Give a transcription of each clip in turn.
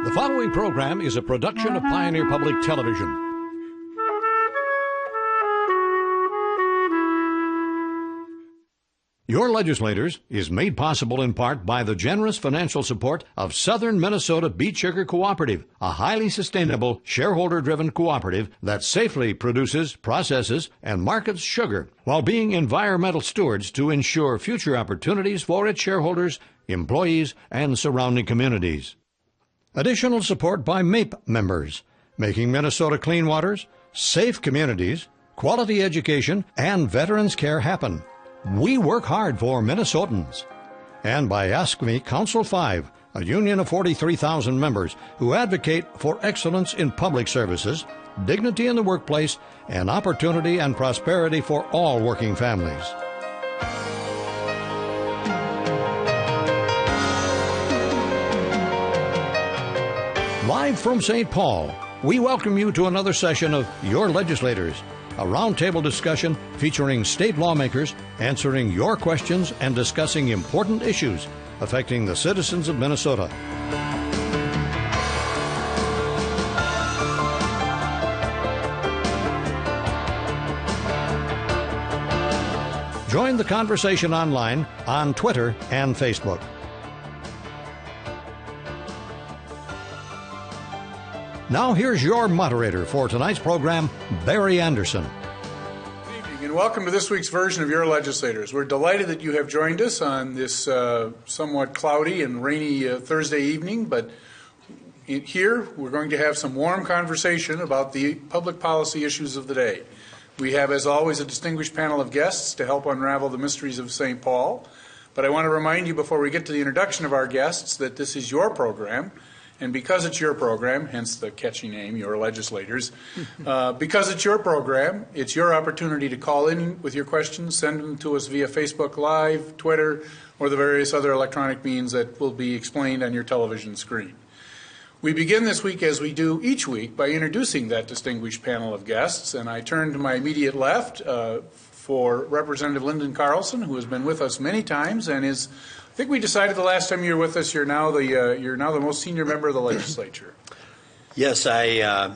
The following program is a production of Pioneer Public Television. Your Legislators is made possible in part by the generous financial support of Southern Minnesota Beet Sugar Cooperative, a highly sustainable, shareholder-driven cooperative that safely produces, processes, and markets sugar while being environmental stewards to ensure future opportunities for its shareholders, employees, and surrounding communities. Additional support by MAPE members, making Minnesota clean waters, safe communities, quality education, and veterans care happen. We work hard for Minnesotans. And by Ask Me Council 5, a union of 43,000 members who advocate for excellence in public services, dignity in the workplace, and opportunity and prosperity for all working families. Live from St. Paul, we welcome you to another session of Your Legislators, a roundtable discussion featuring state lawmakers answering your questions and discussing important issues affecting the citizens of Minnesota. Join the conversation online on Twitter and Facebook. Now here's your moderator for tonight's program, Barry Anderson. Good evening and welcome to this week's version of Your Legislators. We're delighted that you have joined us on this somewhat cloudy and rainy Thursday evening, but here we're going to have some warm conversation about the public policy issues of the day. We have, as always, a distinguished panel of guests to help unravel the mysteries of St. Paul, but I want to remind you before we get to the introduction of our guests that this is your program. And because it's your program, hence the catchy name, Your Legislators, because it's your program, it's your opportunity to call in with your questions, send them to us via Facebook Live, Twitter, or the various other electronic means that will be explained on your television screen. We begin this week, as we do each week, by introducing that distinguished panel of guests, and I turn to my immediate left for Representative Lyndon Carlson, who has been with us many times and is, I think we decided the last time you were with us, you're now the most senior member of the legislature. Yes, I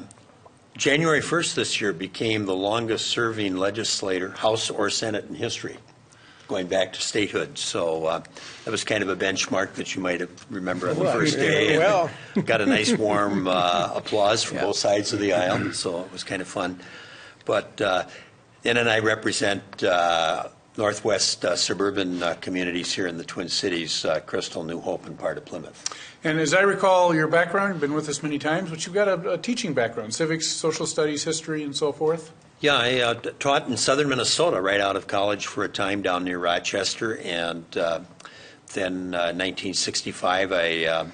January 1st this year became the longest-serving legislator, House or Senate, in history, going back to statehood. So that was kind of a benchmark that you might remember on the first day. Well, got a nice warm applause from both sides of the aisle, so it was kind of fun. But then I represent Northwest suburban communities here in the Twin Cities, Crystal, New Hope, and part of Plymouth. And as I recall your background, you've been with us many times, but you've got a teaching background, civics, social studies, history, and so forth. Yeah, I taught in southern Minnesota right out of college for a time down near Rochester, and then in 1965 I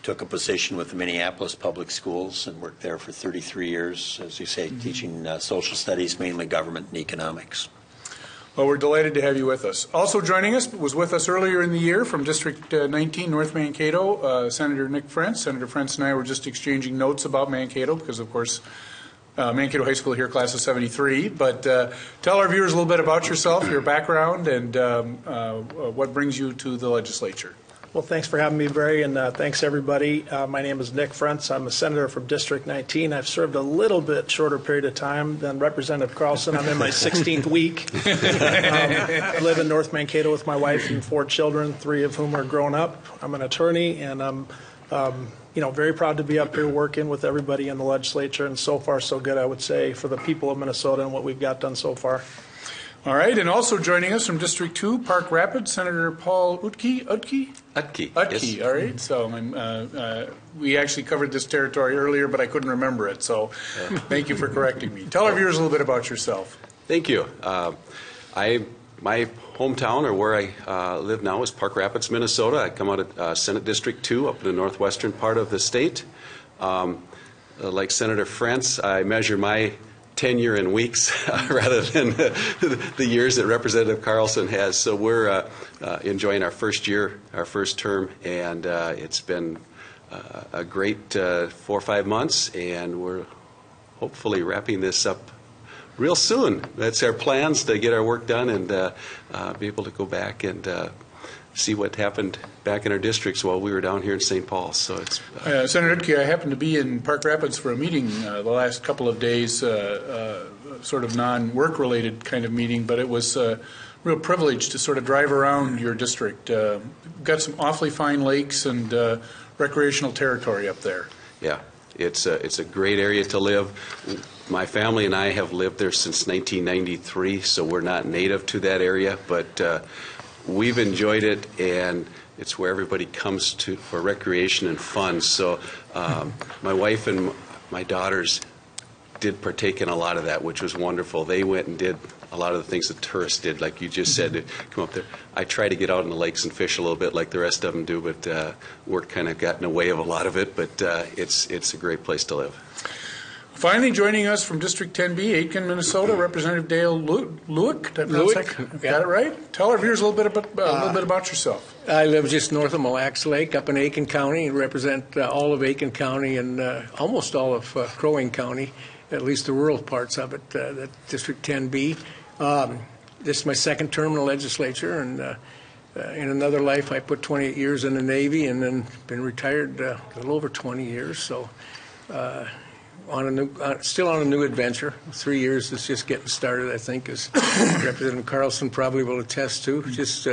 took a position with the Minneapolis Public Schools and worked there for 33 years, as you say, teaching social studies, mainly government and economics. Well, we're delighted to have you with us. Also joining us was with us earlier in the year from District 19, North Mankato, Senator Nick Frentz. Senator Frentz and I were just exchanging notes about Mankato because, of course, Mankato High School here, class of 73. But tell our viewers a little bit about yourself, your background, and what brings you to the legislature. Well, thanks for having me, Barry, and thanks, everybody. My name is Nick Frentz. I'm a senator from District 19. I've served a little bit shorter period of time than Representative Carlson. I'm in my 16th week. I live in North Mankato with my wife and 4 children, 3 of whom are grown up. I'm an attorney, and I'm very proud to be up here working with everybody in the legislature, and so far so good, I would say, for the people of Minnesota and what we've got done so far. All right, and also joining us from District 2, Park Rapids, Senator Paul Utke. Yes. All right. So we actually covered this territory earlier, but I couldn't remember it. So thank you for correcting me. Tell our viewers a little bit about yourself. Thank you. My hometown, or where I live now, is Park Rapids, Minnesota. I come out of Senate District 2 up in the northwestern part of the state. Like Senator Frentz, I measure my tenure in weeks rather than the years that Representative Carlson has. So we're enjoying our first year, our first term, and it's been a great 4 or 5 months, and we're hopefully wrapping this up real soon. That's our plans, to get our work done and be able to go back and see what happened back in our districts while we were down here in St. Paul. So it's Senator Idke, I happened to be in Park Rapids for a meeting the last couple of days, sort of non-work related kind of meeting, but it was a real privilege to sort of drive around your district. Got some awfully fine lakes and recreational territory up there. Yeah, it's a great area to live. My family and I have lived there since 1993, so we're not native to that area, but we've enjoyed it, and it's where everybody comes to for recreation and fun. So my wife and my daughters did partake in a lot of that, which was wonderful. They went and did a lot of the things that tourists did, like you just said, to come up there. I try to get out in the lakes and fish a little bit like the rest of them do, but work kind of got in the way of a lot of it, but it's a great place to live. Finally, joining us from District 10B, Aitkin, Minnesota, Representative Dale Lueck. Did I pronounce that? Got it right? Tell our viewers a little bit about yourself. I live just north of Mille Lacs Lake up in Aitkin County and represent all of Aitkin County and almost all of Crow Wing County, at least the rural parts of it, that District 10B. This is my second term in the legislature, and in another life I put 28 years in the Navy and then been retired a little over 20 years. So still on a new adventure. 3 years is just getting started, I think, as Representative Carlson probably will attest to. Just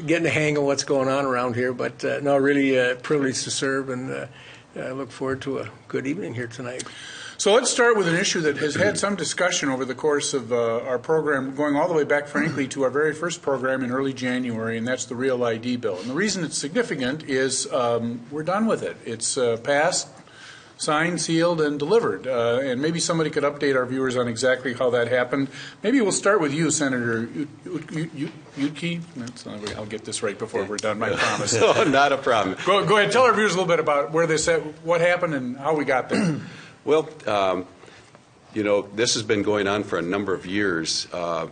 getting the hang of what's going on around here, but no, really privileged to serve, and I look forward to a good evening here tonight. So let's start with an issue that has had some discussion over the course of our program, going all the way back, frankly, to our very first program in early January, and that's the Real ID bill. And the reason it's significant is we're done with it. It's passed, signed, sealed, and delivered. And maybe somebody could update our viewers on exactly how that happened. Maybe we'll start with you, Senator Utke. I'll get this right before we're done, I promise. No, not a problem. Go ahead. Tell our viewers a little bit about where this at, what happened and how we got there. Well, this has been going on for a number of years. I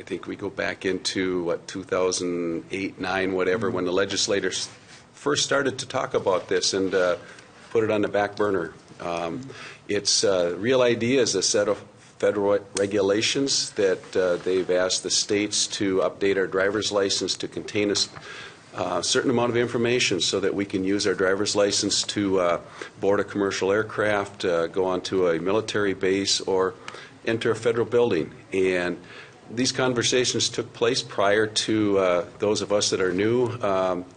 think we go back into, 2008, 9, whatever, when the legislators first started to talk about this and put it on the back burner. It's Real ID is a set of federal regulations that they've asked the states to update our driver's license to contain a certain amount of information so that we can use our driver's license to board a commercial aircraft, go onto a military base, or enter a federal building. And these conversations took place prior to those of us that are new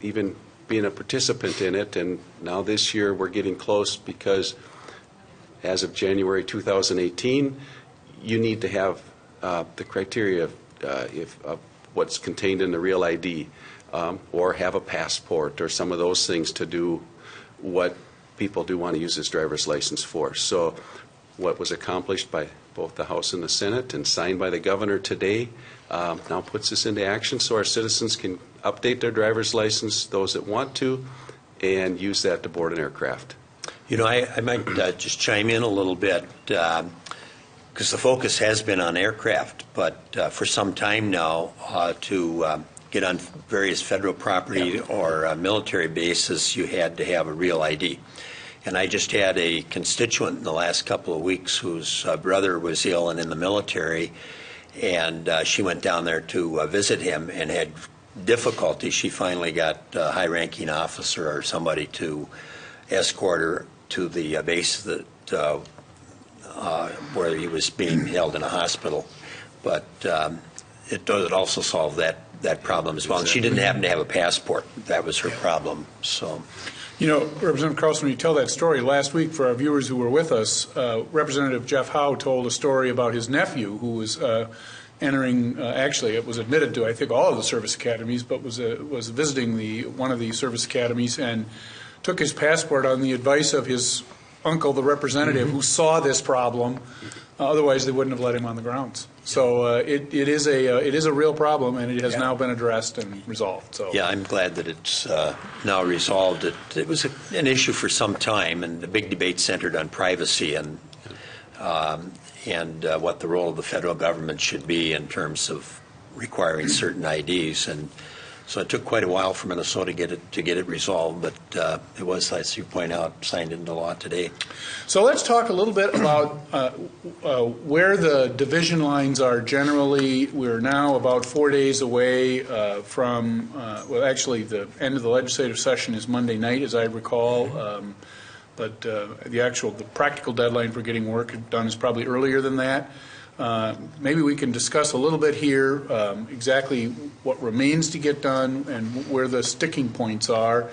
even being a participant in it. And now this year we're getting close because as of January 2018, you need to have the criteria of what's contained in the Real ID. Or have a passport or some of those things to do what people do want to use this driver's license for. So what was accomplished by both the House and the Senate and signed by the governor today now puts this into action so our citizens can update their driver's license, those that want to, and use that to board an aircraft. I might just chime in a little bit because the focus has been on aircraft, but for some time now to get on various federal property or military bases, you had to have a Real ID. And I just had a constituent in the last couple of weeks whose brother was ill and in the military, and she went down there to visit him and had difficulty. She finally got a high-ranking officer or somebody to escort her to the base that where he was being held in a hospital. But it also solved that problem as well. And she didn't happen to have a passport. That was her problem. So, Representative Carlson, when you tell that story, last week for our viewers who were with us, Representative Jeff Howe told a story about his nephew who was entering, actually it was admitted to I think all of the service academies, but was visiting one of the service academies and took his passport on the advice of his uncle, the representative, who saw this problem. Otherwise, they wouldn't have let him on the grounds. So it is a real problem, and it has now been addressed and resolved. So yeah, I'm glad that it's now resolved. It was an issue for some time, and the big debate centered on privacy and what the role of the federal government should be in terms of requiring certain IDs. And So it took quite a while for Minnesota to get it resolved, but it was, as you point out, signed into law today. So let's talk a little bit about where the division lines are generally. We're now about 4 days away from, well, actually the end of the legislative session is Monday night, as I recall. But the practical deadline for getting work done is probably earlier than that. Maybe we can discuss a little bit here exactly what remains to get done and where the sticking points are,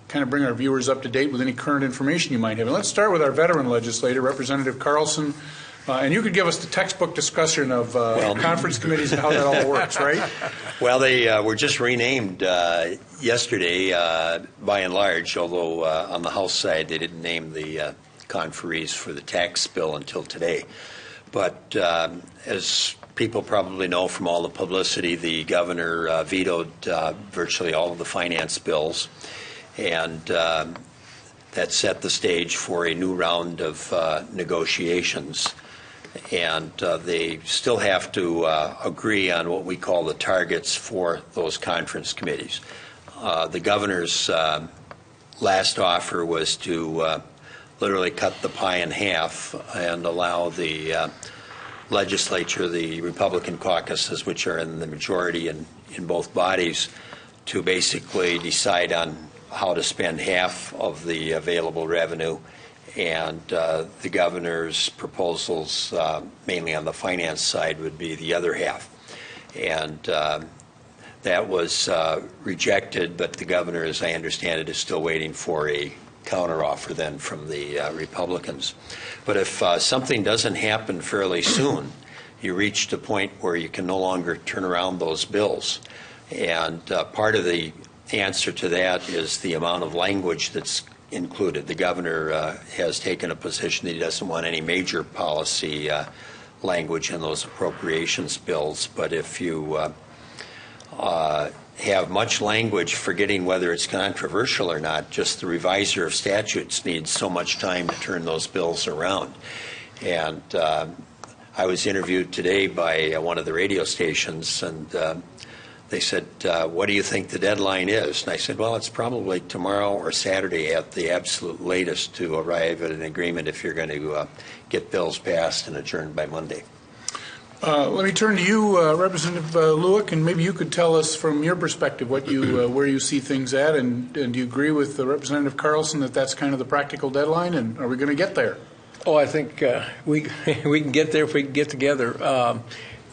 kind of bring our viewers up to date with any current information you might have. And let's start with our veteran legislator, Representative Carlson. And you could give us the textbook discussion of conference committees and how that all works, right? Well, they were just renamed yesterday by and large, although on the House side they didn't name the conferees for the tax bill until today. But as people probably know from all the publicity, the governor vetoed virtually all of the finance bills, and that set the stage for a new round of negotiations. And they still have to agree on what we call the targets for those conference committees. The governor's last offer was to literally cut the pie in half and allow the legislature, the Republican caucuses, which are in the majority in both bodies, to basically decide on how to spend half of the available revenue, and the governor's proposals, mainly on the finance side, would be the other half. And that was rejected, but the governor, as I understand it, is still waiting for a counteroffer then from the Republicans. But if something doesn't happen fairly soon, you reach a point where you can no longer turn around those bills. And part of the answer to that is the amount of language that's included. The governor has taken a position that he doesn't want any major policy language in those appropriations bills, but if you have much language, forgetting whether it's controversial or not, just the reviser of statutes needs so much time to turn those bills around. And I was interviewed today by one of the radio stations, and they said, what do you think the deadline is? And I said, well, it's probably tomorrow or Saturday at the absolute latest to arrive at an agreement if you're going to get bills passed and adjourned by Monday. Let me turn to you, Representative Lueck, and maybe you could tell us from your perspective what you where you see things at, and do you agree with Representative Carlson that that's kind of the practical deadline, and are we going to get there? Oh, I think we can get there if we can get together.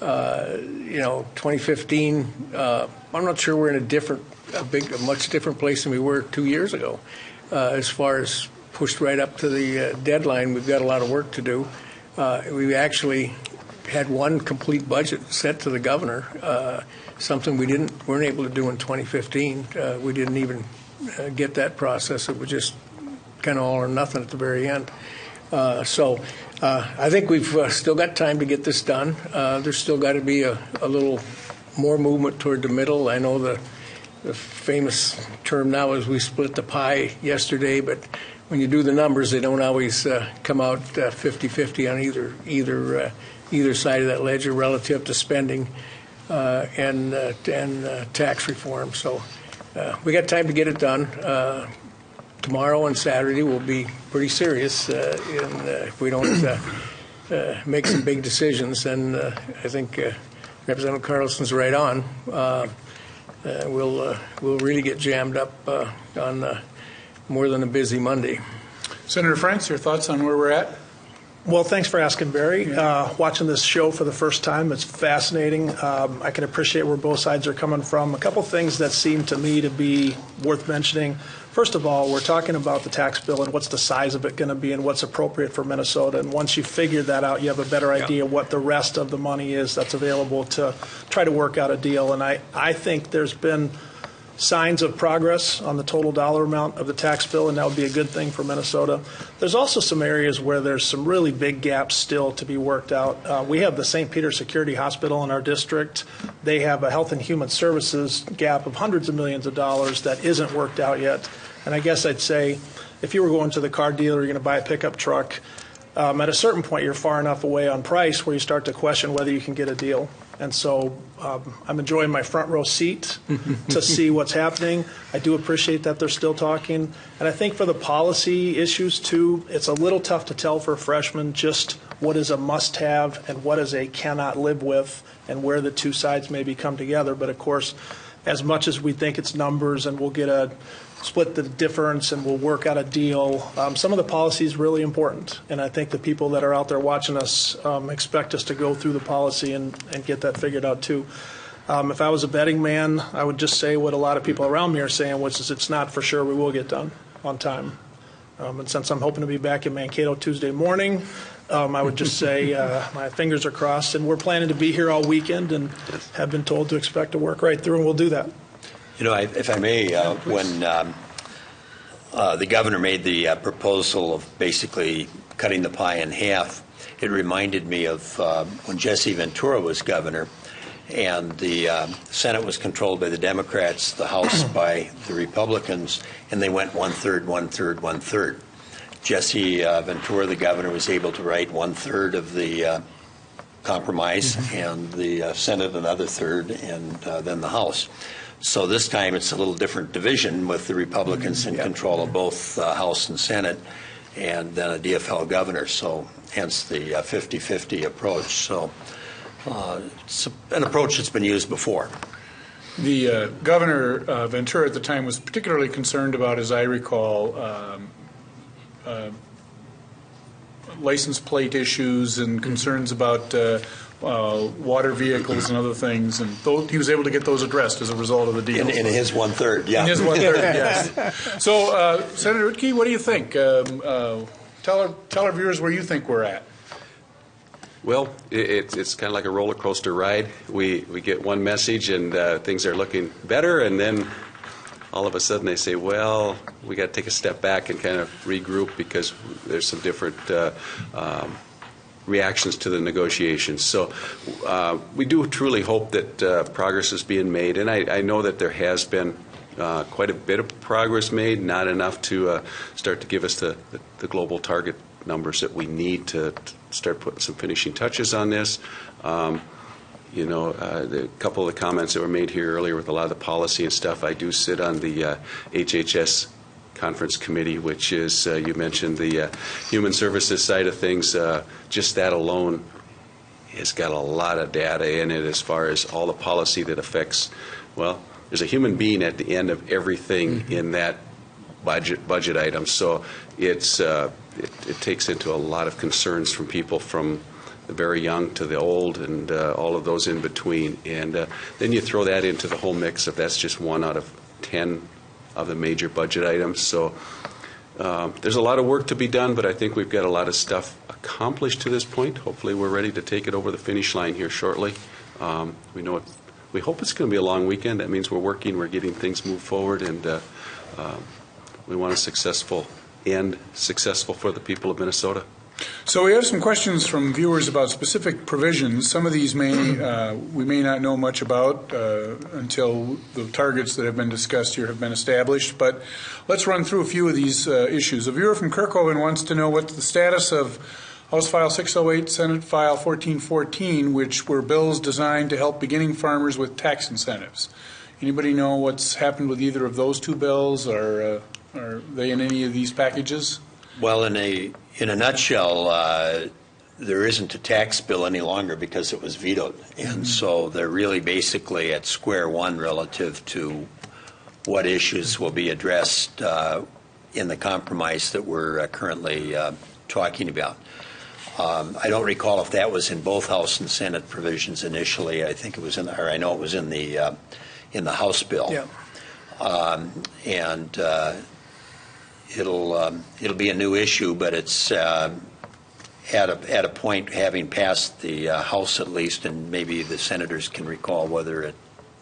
2015, I'm not sure we're in a much different place than we were 2 years ago. As far as pushed right up to the deadline, we've got a lot of work to do. We actually had one complete budget sent to the governor, something we weren't able to do in 2015. We didn't even get that process. It was just kind of all or nothing at the very end. So I think we've still got time to get this done. There's still got to be a little more movement toward the middle. I know the famous term now is we split the pie yesterday, but when you do the numbers, they don't always come out 50-50 on either side of that ledger relative to spending and tax reform. So we got time to get it done. Tomorrow and Saturday will be pretty serious if we don't make some big decisions. And I think Representative Carlson's right on. We'll really get jammed up on more than a busy Monday. Senator Frentz, your thoughts on where we're at? Well, thanks for asking, Barry. Watching this show for the first time, it's fascinating. I can appreciate where both sides are coming from. A couple things that seem to me to be worth mentioning. First of all, we're talking about the tax bill and what's the size of it going to be and what's appropriate for Minnesota. And once you figure that out, you have a better idea what the rest of the money is that's available to try to work out a deal. And I think there's been signs of progress on the total dollar amount of the tax bill, and that would be a good thing for Minnesota. There's also some areas where there's some really big gaps still to be worked out. We have the St. Peter Security Hospital in our district. They have a Health and Human Services gap of hundreds of millions of dollars that isn't worked out yet. And I guess I'd say if you were going to the car dealer, you're going to buy a pickup truck, at a certain point you're far enough away on price where you start to question whether you can get a deal. And so I'm enjoying my front row seat to see what's happening. I do appreciate that they're still talking. And I think for the policy issues, too, it's a little tough to tell for a freshman just what is a must-have and what is a cannot live with, and where the two sides maybe come together. But, of course, as much as we think it's numbers and we'll get a split the difference and we'll work out a deal, some of the policy is really important. And I think the people that are out there watching us expect us to go through the policy and get that figured out, too. If I was a betting man, I would just say what a lot of people around me are saying, which is it's not for sure we will get done on time. And since I'm hoping to be back in Mankato Tuesday morning, I would just say my fingers are crossed, and we're planning to be here all weekend and have been told to expect to work right through, and we'll do that. You know, if I may, when the governor made the proposal of basically cutting the pie in half, it reminded me of when Jesse Ventura was governor, and the Senate was controlled by the Democrats, the House by the Republicans, and they went 1/3, 1/3, 1/3. Jesse Ventura, the governor, was able to write 1/3 of the compromise, and the Senate another third, and then the House. So this time it's a little different division with the Republicans in control of both House and Senate, and then a DFL governor. So hence the 50-50 approach. So it's an approach that's been used before. The Governor Ventura at the time was particularly concerned about, as I recall, license plate issues and concerns about water vehicles and other things, and he was able to get those addressed as a result of the deal. In his 1/3, yeah. In his 1/3, yes. So, Senator Utke, what do you think? Tell our viewers where you think we're at. Well, it's kind of like a roller coaster ride. We get one message and things are looking better, and then all of a sudden they say, well, we got to take a step back and kind of regroup because there's some different reactions to the negotiations. So we do truly hope that progress is being made, and I know that there has been quite a bit of progress made, not enough to start to give us the global target numbers that we need to start putting some finishing touches on this. You know, a couple of the comments that were made here earlier with a lot of the policy and stuff, I do sit on the HHS conference committee, which is, you mentioned the human services side of things. Just that alone has got a lot of data in it as far as all the policy that affects, well, there's a human being at the end of everything in that budget item. So it's it takes into a lot of concerns from people from the very young to the old and all of those in between. And then you throw that into the whole mix if that's just 1 out of 10 of the major budget items. So there's a lot of work to be done, but I think we've got a lot of stuff accomplished to this point. Hopefully we're ready to take it over the finish line here shortly. We hope it's going to be a long weekend. That means we're working, we're getting things moved forward, and we want a successful end, successful for the people of Minnesota. So we have some questions from viewers about specific provisions. Some of these we may not know much about until the targets that have been discussed here have been established. But let's run through a few of these issues. A viewer from Kirkhoven wants to know what's the status of House File 608, Senate File 1414, which were bills designed to help beginning farmers with tax incentives. Anybody know what's happened with either of those two bills? Are they in any of these packages? Well, in a nutshell, there isn't a tax bill any longer because it was vetoed. And so they're really basically at square one relative to what issues will be addressed in the compromise that we're currently talking about. I don't recall if that was in both House and Senate provisions initially. I think it was or I know it was in the House bill. Yeah. It'll be a new issue, but it's at a point having passed the House at least, and maybe the senators can recall whether it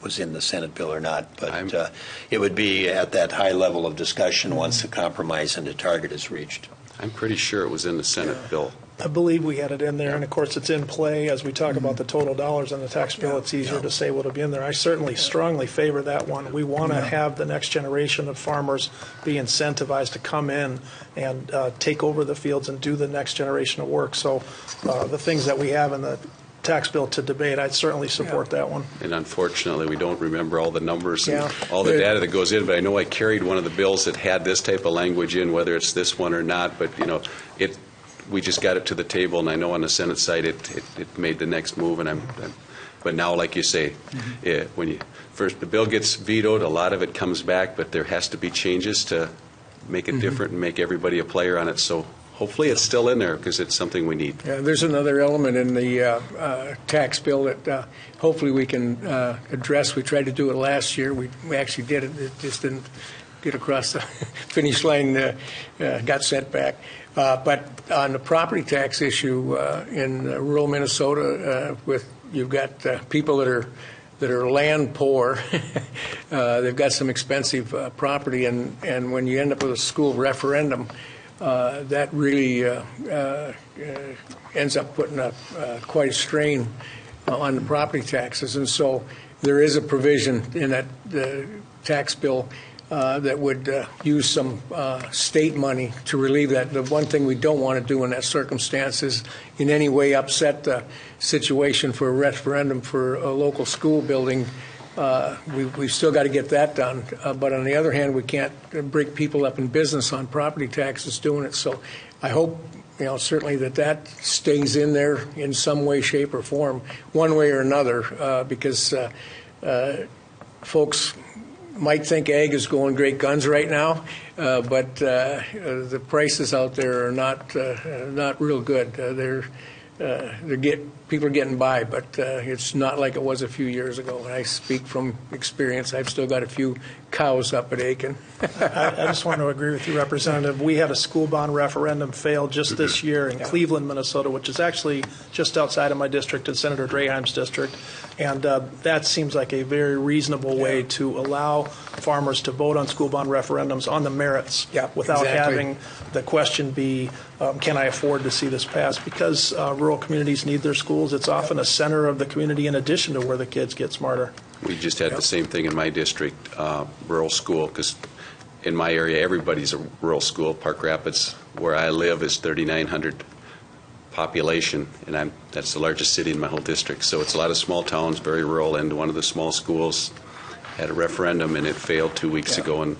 was in the Senate bill or not. But it would be at that high level of discussion once the compromise and the target is reached. I'm pretty sure it was in the Senate bill. I believe we had it in there, and of course it's in play as we talk about the total dollars on the tax bill. It's easier to say what'll be in there. I certainly strongly favor that one. We want to have the next generation of farmers be incentivized to come in and take over the fields and do the next generation of work. So the things that we have in the tax bill to debate, I'd certainly support that one. And unfortunately, we don't remember all the numbers and Yeah. all the data that goes in, but I know I carried one of the bills that had this type of language in, whether it's this one or not, but, we just got it to the table, and I know on the Senate side, it made the next move, and but now, like you say, when first the bill gets vetoed, a lot of it comes back, but there has to be changes to make it different and make everybody a player on it, so hopefully it's still in there, because it's something we need. Yeah, there's another element in the tax bill that hopefully we can address. We tried to do it last year. We actually did it. It just didn't get across the finish line, got sent back. But on the property tax issue in rural Minnesota, you've got people that are land poor. They've got some expensive property, and when you end up with a school referendum, that really ends up putting up quite a strain on the property taxes. And so there is a provision in that tax bill that would use some state money to relieve that. The one thing we don't want to do in that circumstance is in any way upset the situation for a referendum for a local school building. We've still got to get that done. But on the other hand, we can't break people up in business on property taxes doing it. So I hope, certainly that stays in there in some way, shape, or form, one way or another, because folks might think ag is going great guns right now, but the prices out there are not real good. People are getting by, but it's not like it was a few years ago. And I speak from experience. I've still got a few cows up at Aiken. I just want to agree with you, Representative. We had a school bond referendum fail just this year in Cleveland, Minnesota, which is actually just outside of my district and Senator Draheim's district. And that seems like a very reasonable way to allow farmers to vote on school bond referendums on the merits without having the question be, can I afford to see this pass? Because rural communities need their schools. It's often a center of the community in addition to where the kids get smarter. We just had the same thing in my district, rural school, because in my area, everybody's a rural school. Park Rapids, where I live, is 3,900 population, and that's the largest city in my whole district. So it's a lot of small towns, very rural, and one of the small schools had a referendum, and it failed 2 weeks ago, and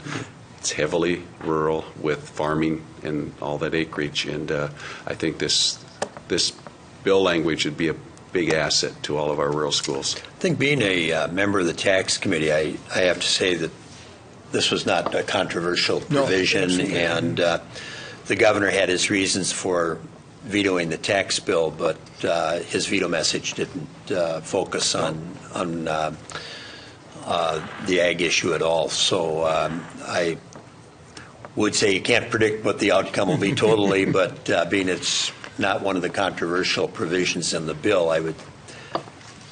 it's heavily rural with farming and all that acreage, and I think this bill language would be a big asset to all of our rural schools. I think being a member of the tax committee, I have to say that this was not a controversial provision, and the governor had his reasons for vetoing the tax bill, but his veto message didn't focus on the ag issue at all. So I would say you can't predict what the outcome will be totally, but being it's not one of the controversial provisions in the bill, I would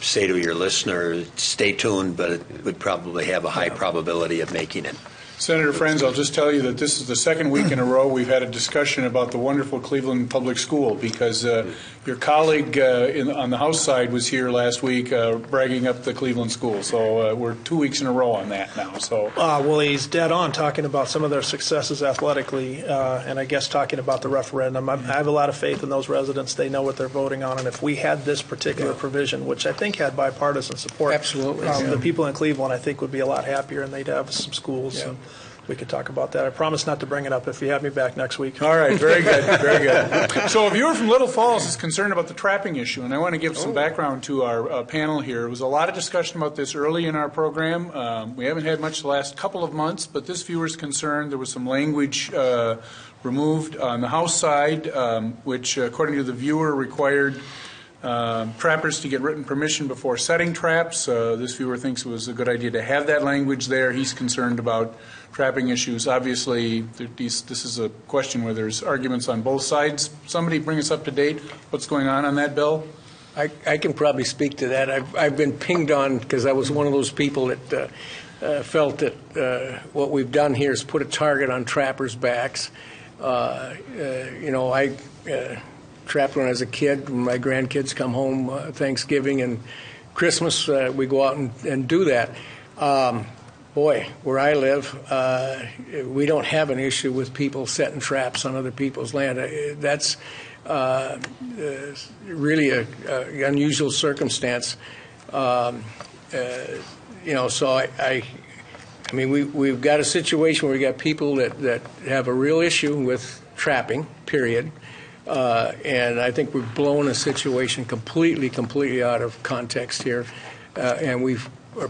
say to your listener, stay tuned, but it would probably have a high probability of making it. Senator Friends, I'll just tell you that this is the second week in a row we've had a discussion about the wonderful Cleveland Public School, because your colleague on the House side was here last week bragging up the Cleveland School. So we're 2 weeks in a row on that now. So well, he's dead on talking about some of their successes athletically, and I guess talking about the referendum. I have a lot of faith in those residents. They know what they're voting on, and if we had this particular provision, which I think had bipartisan support, absolutely, the people in Cleveland, I think, would be a lot happier, and they'd have some schools. And we could talk about that. I promise not to bring it up if you have me back next week. All right, very good, very good. So a viewer from Little Falls is concerned about the trapping issue, and I want to give some background to our panel here. There was a lot of discussion about this early in our program. We haven't had much the last couple of months, but this viewer is concerned. There was some language removed on the House side, which, according to the viewer, required trappers to get written permission before setting traps. This viewer thinks it was a good idea to have that language there. He's concerned about trapping issues. Obviously, this is a question where there's arguments on both sides. Somebody bring us up to date. What's going on that bill? I can probably speak to that. I've been pinged on because I was one of those people that felt that what we've done here is put a target on trappers' backs. I trapped when I was a kid. When my grandkids come home Thanksgiving and Christmas, we go out and do that. Boy, where I live, we don't have an issue with people setting traps on other people's land. That's really a unusual circumstance. So I mean, we've got a situation where we got people that have a real issue with trapping, period. And I think we've blown a situation completely out of context here. And we're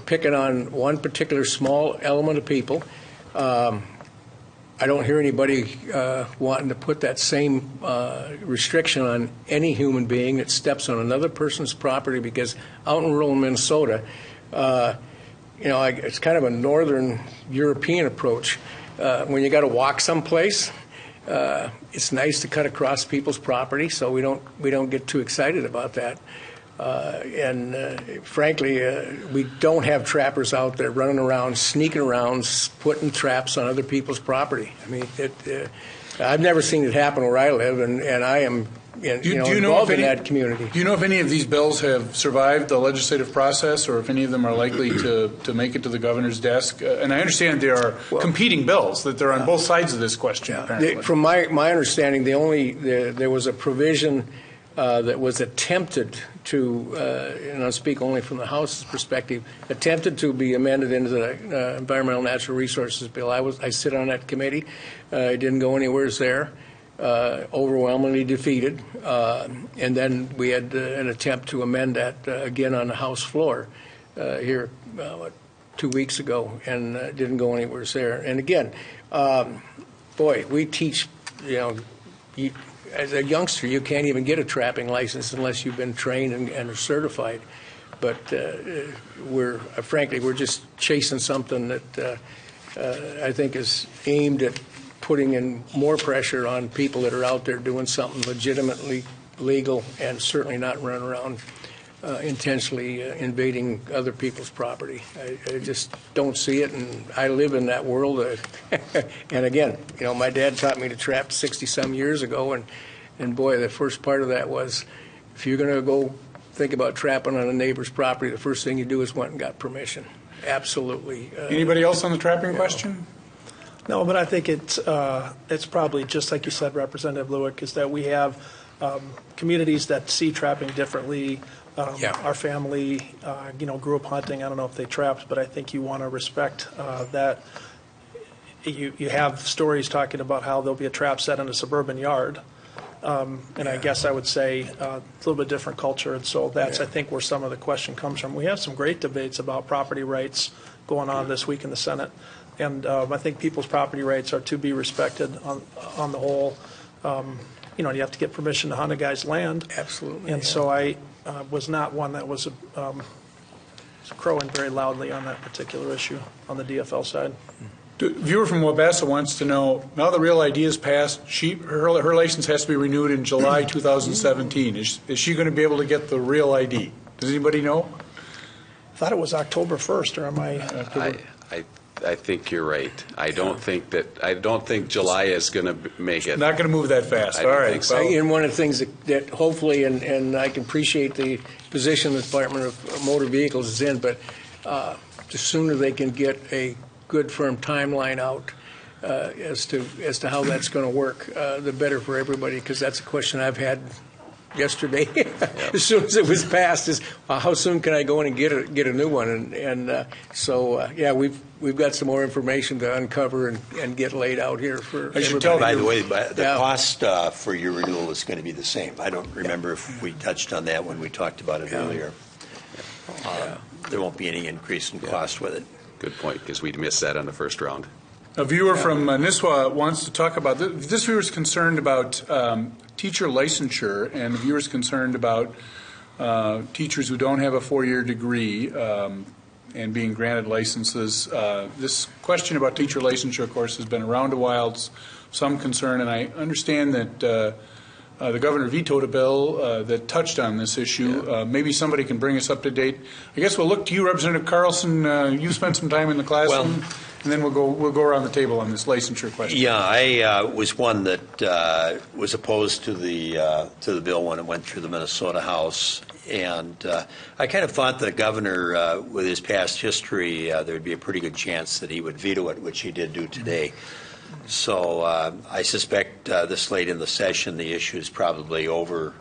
picking on one particular small element of people. I don't hear anybody wanting to put that same restriction on any human being that steps on another person's property, because out in rural Minnesota, it's kind of a northern European approach. When you got to walk someplace, it's nice to cut across people's property, so we don't get too excited about that. Frankly, we don't have trappers out there running around, sneaking around, putting traps on other people's property. I mean, I've never seen it happen where I live, and I am involved in that community. Do you know if any of these bills have survived the legislative process, or if any of them are likely to make it to the governor's desk? And I understand there are competing bills, that they're on both sides of this question, apparently. From my understanding, there was a provision that was attempted to, and I'll speak only from the House's perspective, attempted to be amended into the Environmental Natural Resources Bill. I sit on that committee. It didn't go anywhere there. Overwhelmingly defeated. And then we had an attempt to amend that again on the House floor here 2 weeks ago, and didn't go anywhere there. And again, we teach, as a youngster, you can't even get a trapping license unless you've been trained and are certified. But we're just chasing something that I think is aimed at putting in more pressure on people that are out there doing something legitimately legal, and certainly not running around intentionally invading other people's property. I just don't see it, and I live in that world. And again, my dad taught me to trap 60-some years ago, and boy, the first part of that was, if you're going to go think about trapping on a neighbor's property, the first thing you do is went and got permission. Absolutely. Anybody else on the trapping question? No, but I think it's probably just like you said, Representative Lewick, is that we have communities that see trapping differently. Our family, grew up hunting. I don't know if they trapped, but I think you want to respect that. You have stories talking about how there'll be a trap set in a suburban yard. And I guess I would say a little bit different culture. And so that's, I think, where some of the question comes from. We have some great debates about property rights going on this week in the Senate. And I think people's property rights are to be respected on the whole. You have to get permission to hunt a guy's land. Absolutely. And so I was not one that was crowing very loudly on that particular issue on the DFL side. A viewer from Wabasca wants to know, now the Real ID is passed, her license has to be renewed in July 2017. Is she going to be able to get the Real ID? Does anybody know? I thought it was October 1st, or am I? I think you're right. I don't think July is going to make it. Not going to move that fast. I All don't right. think so. And one of the things that hopefully, and I can appreciate the position the Department of Motor Vehicles is in, but the sooner they can get a good firm timeline out as to how that's going to work, the better for everybody, because that's a question I've had yesterday. As soon as it was passed, is how soon can I go in and get a new one? So we've got some more information to uncover and get laid out here for I should everybody. tell By the way, the cost for your renewal is going to be the same. I don't remember if we touched on that when we talked about it earlier. There won't be any increase in cost with it. Good point, because we missed that on the first round. A viewer from Nisswa wants to talk about this. Viewer is concerned about teacher licensure, and the viewer is concerned about teachers who don't have a 4-year degree and being granted licenses. This question about teacher licensure, of course, has been around a while. It's some concern, and I understand that the governor vetoed a bill that touched on this issue. Maybe somebody can bring us up to date. I guess we'll look to you, Representative Carlson. You spent some time in the classroom. And then we'll go around the table on this licensure question. Yeah, I was one that was opposed to the bill when it went through the Minnesota House, and I kind of thought the governor, with his past history, there would be a pretty good chance that he would veto it, which he did do today. So I suspect this late in the session, the issue is probably over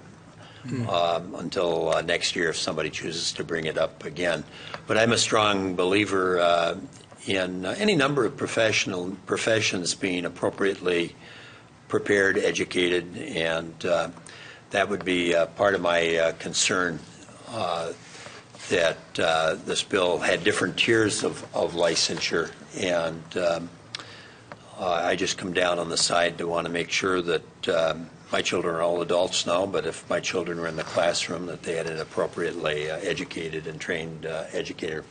until next year if somebody chooses to bring it up again. But I'm a strong believer in any number of professions being appropriately prepared, educated, and that would be part of my concern that this bill had different tiers of licensure, and I just come down on the side to want to make sure that my children are all adults now, but if my children were in the classroom, that they had an appropriately educated and trained educator.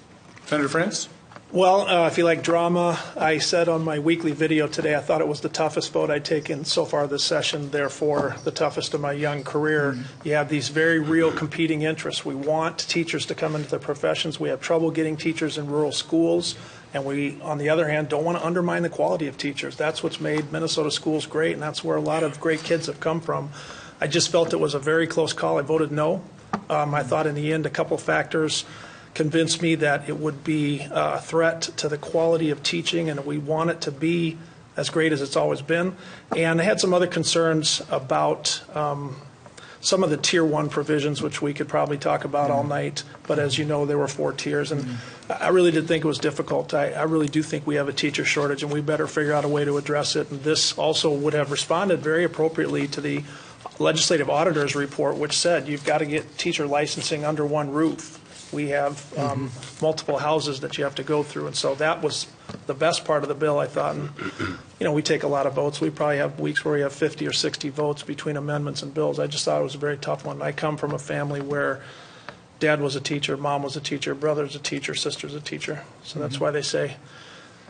Senator Frantz? Well, if you like drama, I said on my weekly video today I thought it was the toughest vote I'd taken so far this session, therefore the toughest of my young career. You have these very real competing interests. We want teachers to come into the professions. We have trouble getting teachers in rural schools. And we, on the other hand, don't want to undermine the quality of teachers. That's what's made Minnesota schools great, and that's where a lot of great kids have come from. I just felt it was a very close call. I voted no. I thought in the end a couple factors convinced me that it would be a threat to the quality of teaching, and we want it to be as great as it's always been. And I had some other concerns about some of the Tier 1 provisions, which we could probably talk about all night. But as you know, there were 4 tiers, and I really did think it was difficult. I really do think we have a teacher shortage, and we better figure out a way to address it. And this also would have responded very appropriately to the legislative auditor's report, which said you've got to get teacher licensing under one roof. We have multiple houses that you have to go through, and so that was the best part of the bill, I thought. And, you know, we take a lot of votes. We probably have weeks where we have 50 or 60 votes between amendments and bills. I just thought it was a very tough one. I come from a family where dad was a teacher, mom was a teacher, brother's a teacher, sister's a teacher. So that's why they say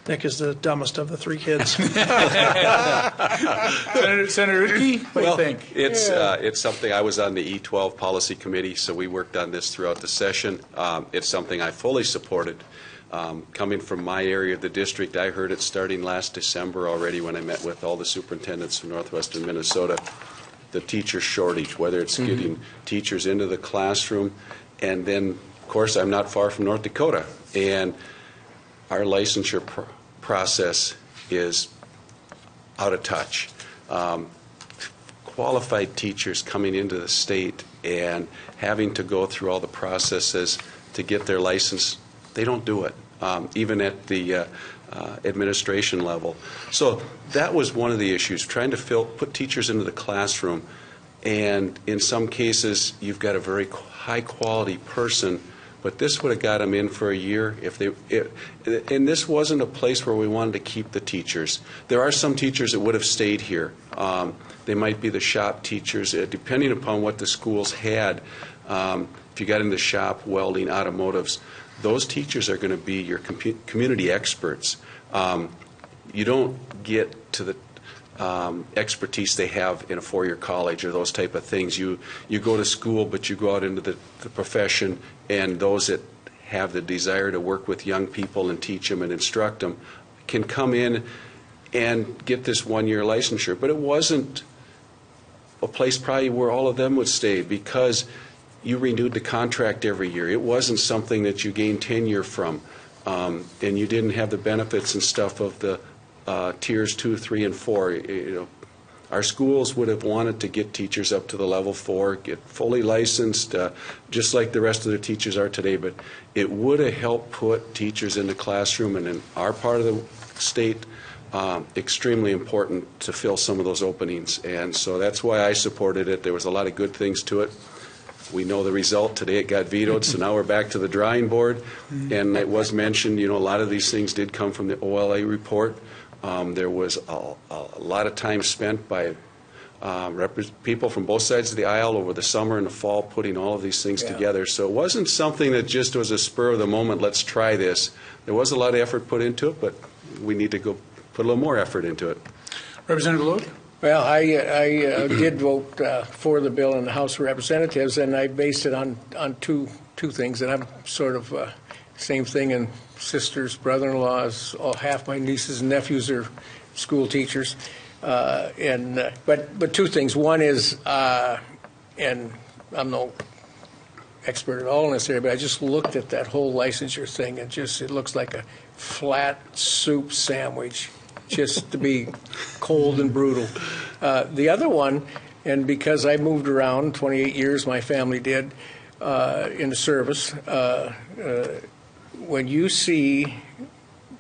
Nick is the dumbest of the 3 kids. Senator Ritke, what do you think? It's something. I was on the E12 policy committee, so we worked on this throughout the session. It's something I fully supported. Coming from my area of the district, I heard it starting last December already when I met with all the superintendents from northwestern Minnesota, the teacher shortage, whether it's getting teachers into the classroom. And then, of course, I'm not far from North Dakota, and our licensure process is out of touch. Qualified teachers coming into the state and having to go through all the processes to get their license, they don't do it, even at the administration level. So that was one of the issues, trying to put teachers into the classroom. And in some cases, you've got a very high-quality person, but this would have got them in for a year. And this wasn't a place where we wanted to keep the teachers. There are some teachers that would have stayed here. They might be the shop teachers, depending upon what the schools had. If you got into shop, welding, automotives, those teachers are going to be your community experts. You don't get to the expertise they have in a 4-year college or those type of things. You go to school, but you go out into the profession, and those that have the desire to work with young people and teach them and instruct them can come in and get this 1-year licensure. But it wasn't a place probably where all of them would stay, because you renewed the contract every year. It wasn't something that you gained tenure from, and you didn't have the benefits and stuff of the tiers 2, 3, and 4. Our schools would have wanted to get teachers up to the level 4, get fully licensed, just like the rest of the teachers are today. But it would have helped put teachers in the classroom, and in our part of the state, extremely important to fill some of those openings. And so that's why I supported it. There was a lot of good things to it. We know the result today. It got vetoed, so now we're back to the drawing board. And it was mentioned, a lot of these things did come from the OLA report. There was a lot of time spent by people from both sides of the aisle over the summer and the fall putting all of these things together. So it wasn't something that just was a spur of the moment, let's try this. There was a lot of effort put into it, but we need to go put a little more effort into it. Representative Lode? Well, I did vote for the bill in the House of Representatives, and I based it on two things. And I'm sort of same thing in sisters, brother-in-laws. Half my nieces and nephews are school teachers. But 2 things. One is, and I'm no expert at all in this area, but I just looked at that whole licensure thing, and it looks like a flat soup sandwich. just to be cold and brutal. The other one, and because I moved around 28 years, my family did, in the service, when you see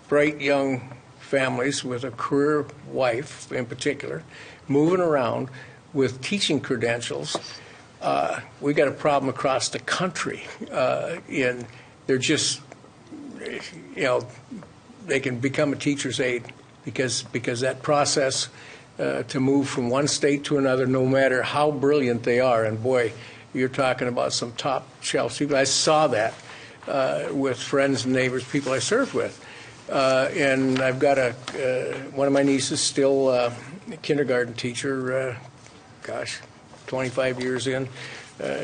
bright young families with a career wife in particular moving around with teaching credentials, we got a problem across the country. And they're just, they can become a teacher's aide because that process to move from one state to another, no matter how brilliant they are, and boy, you're talking about some top shelf people. I saw that with friends and neighbors, people I served with. And I've got one of my nieces still a kindergarten teacher, 25 years in,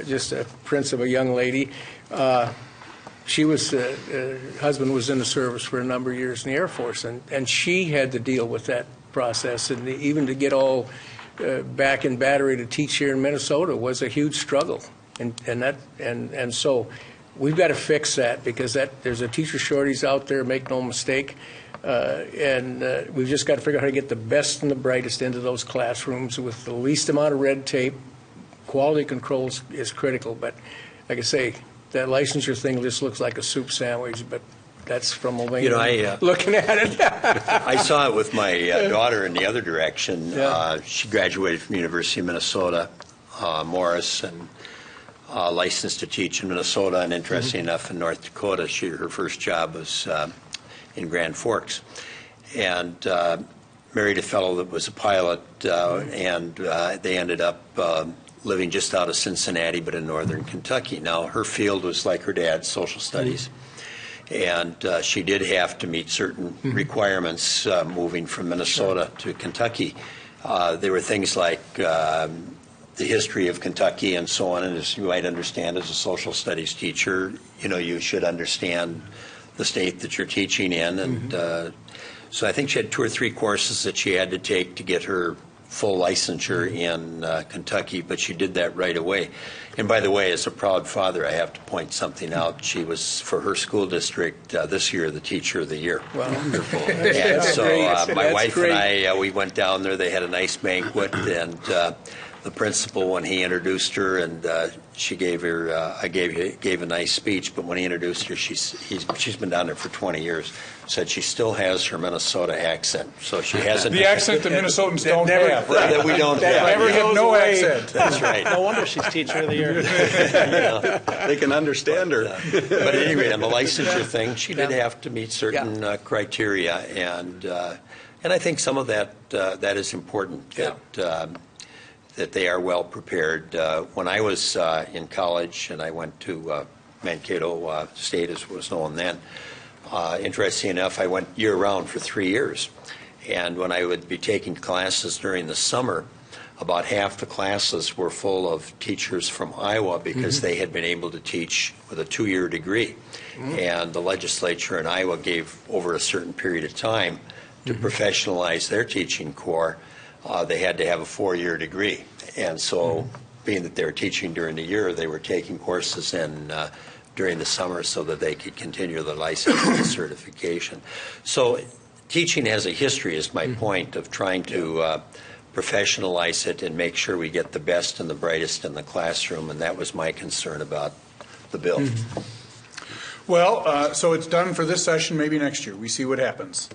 just a prince of a young lady. She was, husband was in the service for a number of years in the Air Force, and she had to deal with that process, and even to get all back in battery to teach here in Minnesota was a huge struggle, and so we've got to fix that, because there's a teacher shortage out there, make no mistake, and we've just got to figure out how to get the best and the brightest into those classrooms with the least amount of red tape. Quality controls is critical, but like I say, that licensure thing just looks like a soup sandwich, but that's from Elaine looking at it. I saw it with my daughter in the other direction. Yeah. She graduated from University of Minnesota, Morris, and licensed to teach in Minnesota, and interesting enough in North Dakota. Her first job was in Grand Forks, and married a fellow that was a pilot, and they ended up living just out of Cincinnati, but in northern Kentucky. Now, her field was like her dad's, social studies, and she did have to meet certain requirements moving from Minnesota to Kentucky. There were things like the history of Kentucky and so on, and as you might understand as a social studies teacher, you should understand the state that you're teaching in, and so I think she had 2 or 3 courses that she had to take to get her full licensure in Kentucky, but she did that right away. And by the way, as a proud father, I have to point something out. She was, for her school district, this year, the Teacher of the Year. Wow. Wonderful. And so my wife and I, we went down there. They had a nice banquet, and the principal, when he introduced her, and she gave her, I gave a nice speech, but when he introduced her, she's been down there for 20 years, said she still has her Minnesota accent, so she hasn't. The accent that Minnesotans don't have. Right, that we don't have. Never have no accent. That's right. No wonder she's Teacher of the Year. They can understand her. But at any rate, on the licensure thing, she did have to meet certain criteria, and I think some of that is important. That they are well prepared. When I was in college, and I went to Mankato State, as it was known then, interesting enough, I went year-round for 3 years. And when I would be taking classes during the summer, about half the classes were full of teachers from Iowa because they had been able to teach with a 2-year degree. And the legislature in Iowa gave, over a certain period of time, to professionalize their teaching corps, they had to have a 4-year degree. And so, being that they were teaching during the year, they were taking courses during the summer so that they could continue the license and certification. So, teaching has a history, is my point, of trying to professionalize it and make sure we get the best and the brightest in the classroom, and that was my concern about the bill. Well, so it's done for this session, maybe next year. We see what happens.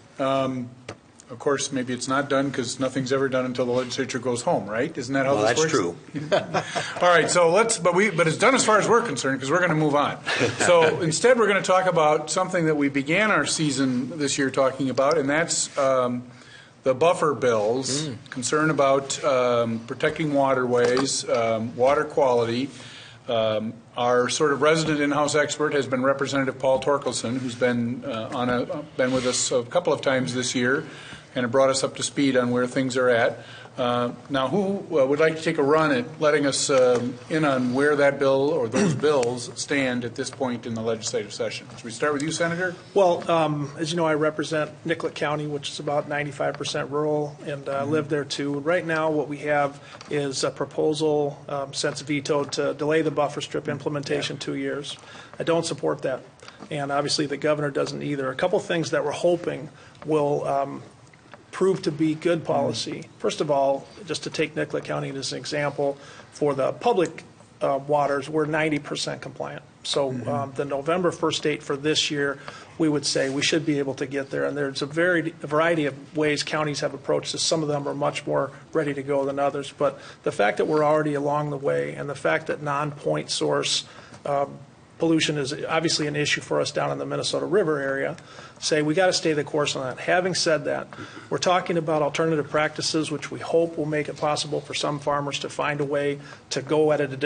Of course, maybe it's not done because nothing's ever done until the legislature goes home, right? Isn't that how this works? Well, that's true. All right, so but it's done as far as we're concerned, because we're going to move on. So instead, we're going to talk about something that we began our season this year talking about, and that's the buffer bills, concern about protecting waterways, water quality. Our sort of resident in-house expert has been Representative Paul Torkelson, who's been been with us a couple of times this year, and brought us up to speed on where things are at. Now, who would like to take a run at letting us in on where that bill or those bills stand at this point in the legislative session? Should we start with you, Senator? Well, as you know, I represent Nicollet County, which is about 95% rural, and live there too. Right now, what we have is a proposal, since veto, to delay the buffer strip implementation 2 years. I don't support that, and obviously the governor doesn't either. A couple things that we're hoping will proved to be good policy. First of all, just to take Nicollet County as an example, for the public waters, we're 90% compliant. So the November 1st date for this year, we would say we should be able to get there. And there's a variety of ways counties have approached this. Some of them are much more ready to go than others. But the fact that we're already along the way, and the fact that non-point source pollution is obviously an issue for us down in the Minnesota River area, say we got to stay the course on that. Having said that, we're talking about alternative practices, which we hope will make it possible for some farmers to find a way to go at it a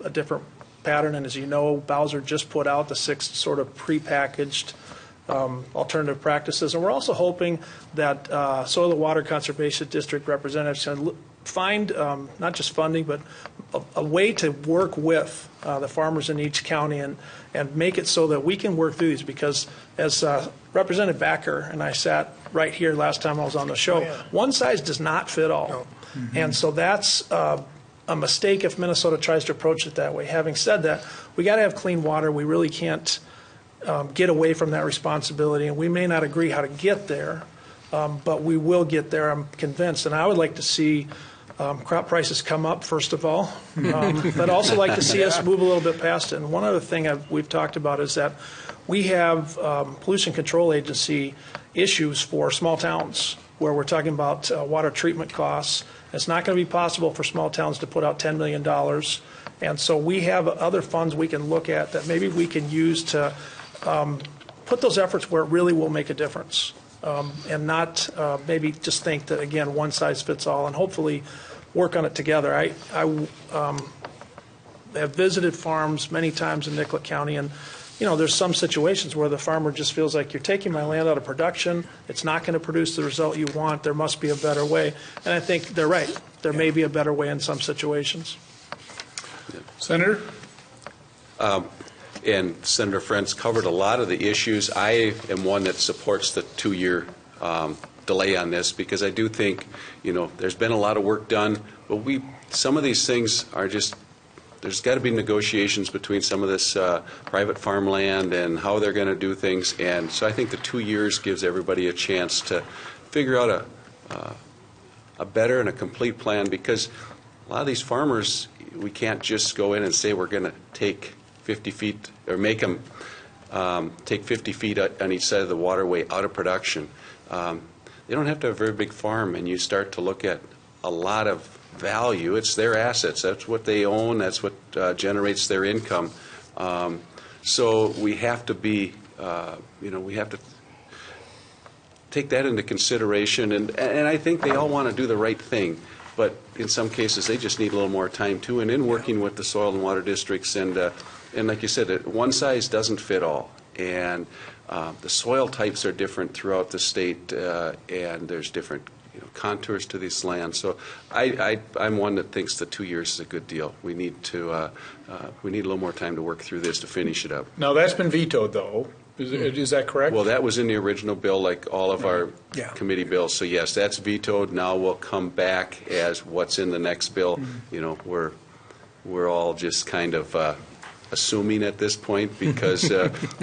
different pattern. And as you know, Bowser just put out the 6 sort of prepackaged alternative practices. And we're also hoping that Soil and Water Conservation District representatives can find not just funding, but a way to work with the farmers in each county and make it so that we can work through these. Because as Representative Backer and I sat right here last time I was on the show, one size does not fit all. No. Mm-hmm. And so that's a mistake if Minnesota tries to approach it that way. Having said that, we got to have clean water. We really can't get away from that responsibility, and we may not agree how to get there, but we will get there, I'm convinced. And I would like to see crop prices come up, first of all, but also like to see us move a little bit past it. And one other thing we've talked about is that we have Pollution Control Agency issues for small towns where we're talking about water treatment costs. It's not going to be possible for small towns to put out $10 million. And so we have other funds we can look at that maybe we can use to put those efforts where it really will make a difference, and not maybe just think that, again, one size fits all, and hopefully work on it together. I have visited farms many times in Nicollet County, and there's some situations where the farmer just feels like, you're taking my land out of production. It's not going to produce the result you want. There must be a better way. And I think they're right. There may be a better way in some situations. Senator? And Senator Frentz covered a lot of the issues. I am one that supports the 2-year delay on this, because I do think, there's been a lot of work done, but some of these things are just, there's got to be negotiations between some of this private farmland and how they're going to do things. And so I think the 2 years gives everybody a chance to figure out a better and a complete plan, because a lot of these farmers, we can't just go in and say we're going to take 50 feet or make them take 50 feet on each side of the waterway out of production. They don't have to have a very big farm, and you start to look at a lot of value. It's their assets. That's what they own. That's what generates their income. So we have to be, we have to take that into consideration. And I think they all want to do the right thing. But in some cases, they just need a little more time, too. And in working with the soil and water districts, and like you said, one size doesn't fit all. And the soil types are different throughout the state, and there's different contours to this land. So I'm one that thinks the 2 years is a good deal. We need a little more time to work through this to finish it up. Now, that's been vetoed, though. Is that correct? Well, that was in the original bill, like all of our committee bills. So yes, that's vetoed. Now we'll come back as what's in the next bill. We're all just kind of assuming at this point, because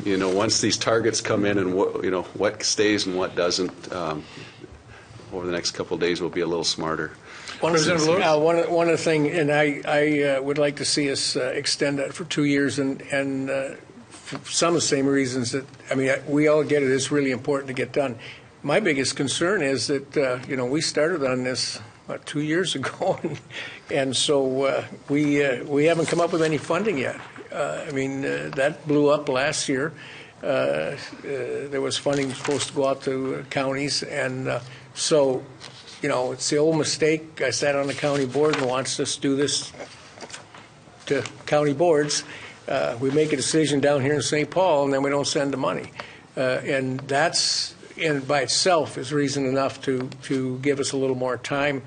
once these targets come in and what stays and what doesn't, over the next couple of days we'll be a little smarter. One of the things, and I would like to see us extend that for 2 years, and for some of the same reasons that, we all get it. It's really important to get done. My biggest concern is that, we started on this, 2 years ago, and so we haven't come up with any funding yet. That blew up last year. There was funding supposed to go out to counties, and so, it's the old mistake. I sat on the county board and wants us to do this to county boards. We make a decision down here in St. Paul, and then we don't send the money. And that's, by itself, is reason enough to give us a little more time.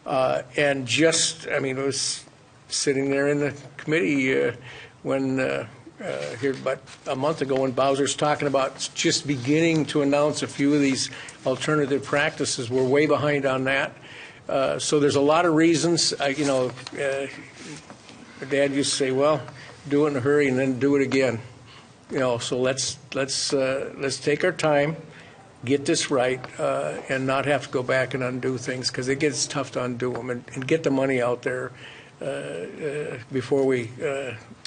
And just, it was sitting there in the committee when here about a month ago when Bowser's talking about just beginning to announce a few of these alternative practices. We're way behind on that. So there's a lot of reasons. My dad used to say, well, do it in a hurry and then do it again. So let's take our time. get this right and not have to go back and undo things, because it gets tough to undo them, and get the money out there before we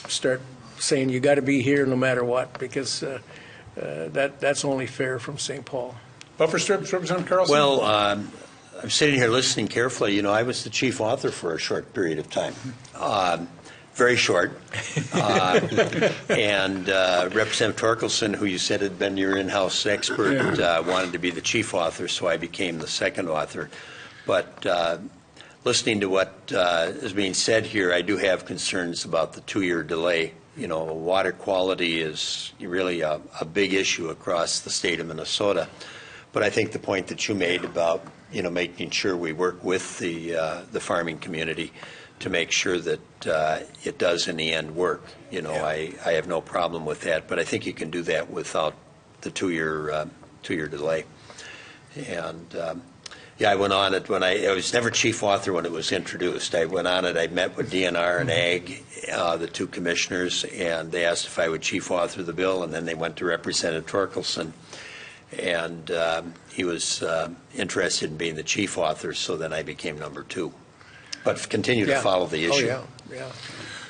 start saying you got to be here no matter what, because that's only fair from St. Paul. Buffer strips, Representative Carlson? Well, I'm sitting here listening carefully. You know, I was the chief author for a short period of time. Very short. And Representative Torkelson, who you said had been your in-house expert, wanted to be the chief author, so I became the second author. But listening to what is being said here, I do have concerns about the 2-year delay. You know, water quality is really a big issue across the state of Minnesota. But I think the point that you made about, you know, making sure we work with the farming community to make sure that it does in the end work. You know, I have no problem with that, but I think you can do that without the 2-year delay. And I went on it when I was never chief author when it was introduced. I went on it. I met with DNR and Ag, the two commissioners, and they asked if I would chief author the bill, and then they went to Representative Torkelson, and he was interested in being the chief author, so then I became number 2. But continue to follow the issue. Oh, yeah.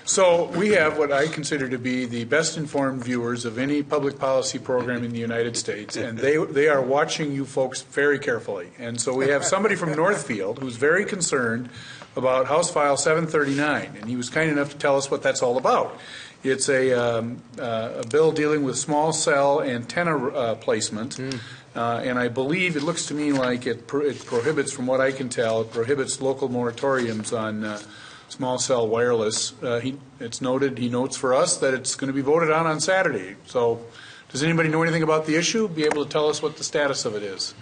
So we have what I consider to be the best informed viewers of any public policy program in the United States, and they are watching you folks very carefully. And so we have somebody from Northfield who's very concerned about House File 739, and he was kind enough to tell us what that's all about. It's a bill dealing with small cell antenna placement. And I believe it looks to me like it prohibits, from what I can tell, it prohibits local moratoriums on small cell wireless. He notes for us that it's going to be voted on Saturday. So does anybody know anything about the issue? Be able to tell us what the status of it is?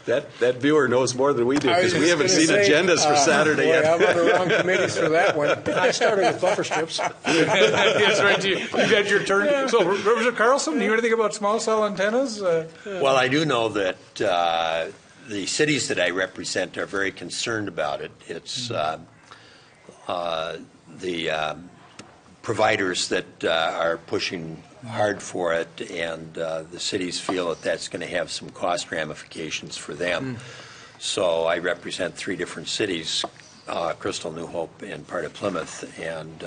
That viewer knows more than we do, because we haven't seen agendas for Saturday yet. I'm on the wrong committees for that one. I started with buffer strips. That's right. You got your turn. So, Representative Carlson, do you know anything about small cell antennas? Well, I do know that the cities that I represent are very concerned about it. It's the providers that are pushing hard for it, and the cities feel that that's going to have some cost ramifications for them. So I represent 3 different cities, Crystal, New Hope, and part of Plymouth, and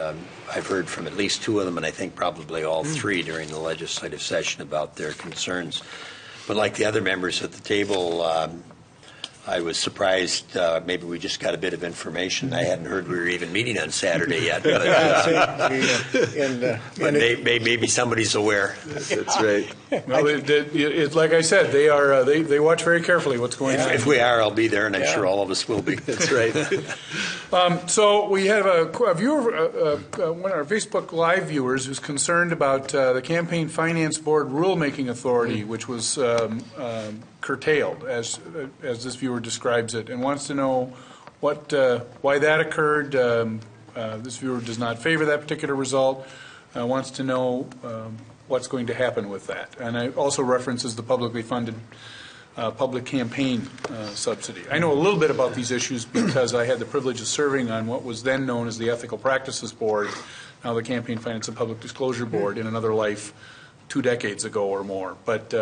I've heard from at least 2 of them, and I think probably all 3 during the legislative session about their concerns. But like the other members at the table, I was surprised. Maybe we just got a bit of information. I hadn't heard we were even meeting on Saturday yet. But maybe somebody's aware. That's right. Well, it's like I said, they watch very carefully what's going on. If we are, I'll be there, and I'm sure all of us will be. That's right. So we have a viewer, one of our Facebook Live viewers, who's concerned about the Campaign Finance Board rulemaking authority, which was curtailed, as this viewer describes it, and wants to know why that occurred. This viewer does not favor that particular result. Wants to know what's going to happen with that, and it also references the publicly funded public campaign subsidy. I know a little bit about these issues because I had the privilege of serving on what was then known as the Ethical Practices Board, now the Campaign Finance and Public Disclosure Board, in another life 2 decades ago or more. But